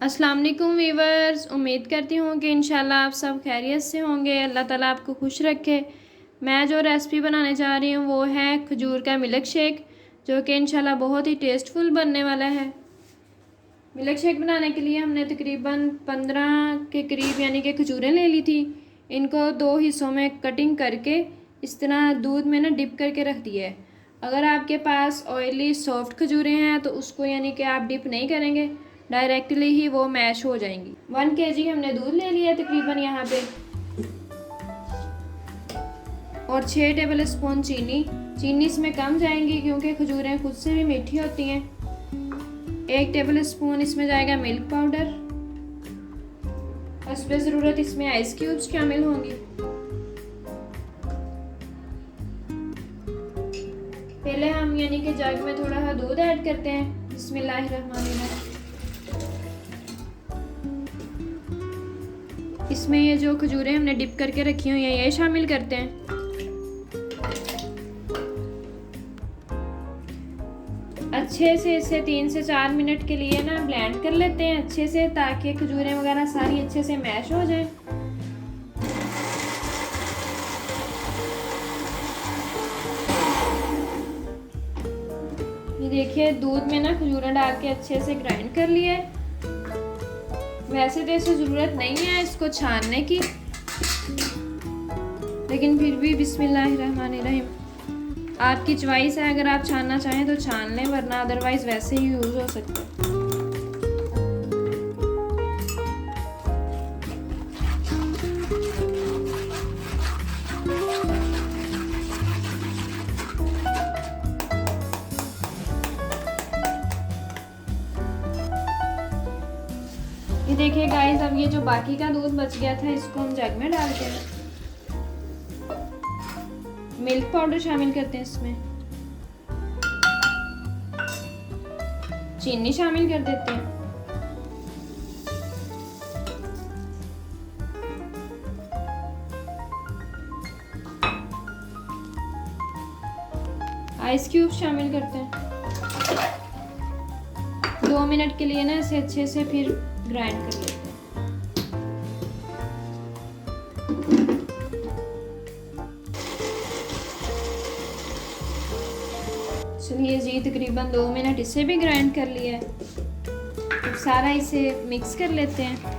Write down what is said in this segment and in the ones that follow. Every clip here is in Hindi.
अस्सलाम वालेकुम वीवर्स, उम्मीद करती हूँ कि इंशाल्लाह आप सब खैरियत से होंगे। अल्लाह ताला आपको खुश रखे। मैं जो रेसिपी बनाने जा रही हूँ वो है खजूर का मिल्क शेक, जो कि इंशाल्लाह बहुत ही टेस्टफुल बनने वाला है। मिल्क शेक बनाने के लिए हमने तकरीबन 15 के करीब यानी कि खजूरें ले ली थी। इनको 2 हिस्सों में कटिंग करके इस तरह दूध में ना डिप करके रख दिया है। अगर आपके पास ऑयली सॉफ्ट खजूरें हैं तो उसको यानी कि आप डिप नहीं करेंगे, डायरेक्टली ही वो मैश हो जाएंगी। 1 kg हमने दूध ले लिया है तकरीबन यहाँ पे, और 6 टेबल स्पून चीनी इसमें कम जाएंगी क्योंकि खजूरें खुद से भी मीठी होती हैं। 1 टेबल स्पून इसमें जाएगा मिल्क पाउडर। हस्बे ज़रूरत इसमें आइस क्यूब्स शामिल होंगी। पहले हम यानी कि जग में थोड़ा सा दूध ऐड करते हैं। बिस्मिल्लाहिर्रहमानिर्रहीम। इसमें ये जो खजूरें हमने डिप करके रखी हुई हैं ये शामिल करते हैं। अच्छे से इसे 3 से 4 मिनट के लिए ना ब्लेंड कर लेते हैं अच्छे से, ताकि खजूरें वगैरह सारी अच्छे से मैश हो जाए। ये देखिए दूध में ना खजूरें डाल के अच्छे से ग्राइंड कर लिया है। वैसे तो इसे ज़रूरत नहीं है इसको छानने की, लेकिन फिर भी बिस्मिल्लाहिर्रहमानिर्रहीम आपकी चॉइस है। अगर आप छानना चाहें तो छान लें, वरना अदरवाइज़ वैसे ही यूज़ हो सकता है। ये देखिए गाइस, अब ये जो बाकी का दूध बच गया था इसको हम जग में डालते हैं। मिल्क पाउडर शामिल करते हैं इसमें, चीनी शामिल कर देते हैं, आइस क्यूब शामिल करते हैं। 2 मिनट के लिए ना इसे अच्छे से फिर ग्राइंड कर लेते हैं। चलिए जी, तकरीबन 2 मिनट इसे भी ग्राइंड कर लिया है। अब सारा इसे मिक्स कर लेते हैं।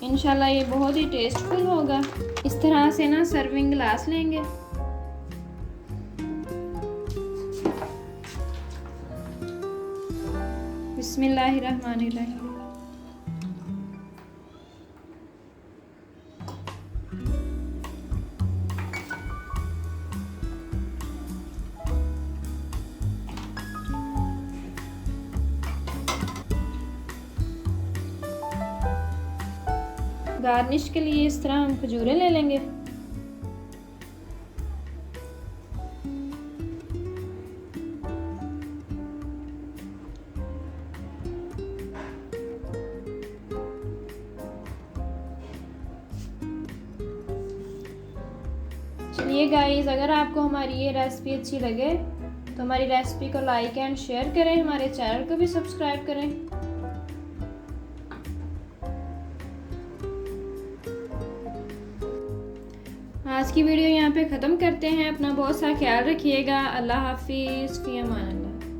इंशाल्लाह ये बहुत ही टेस्टफुल होगा। इस तरह से ना सर्विंग ग्लास लेंगे। बिस्मिल्लाहिर्रहमानिर्रहीम। गार्निश के लिए इस तरह हम खजूरें ले लेंगे। चलिए गाइस, अगर आपको हमारी ये रेसिपी अच्छी लगे तो हमारी रेसिपी को लाइक एंड शेयर करें, हमारे चैनल को भी सब्सक्राइब करें। आज की वीडियो यहाँ पे ख़त्म करते हैं। अपना बहुत सा ख्याल रखिएगा। अल्लाह हाफिज़, फ़ी अमान अल्लाह।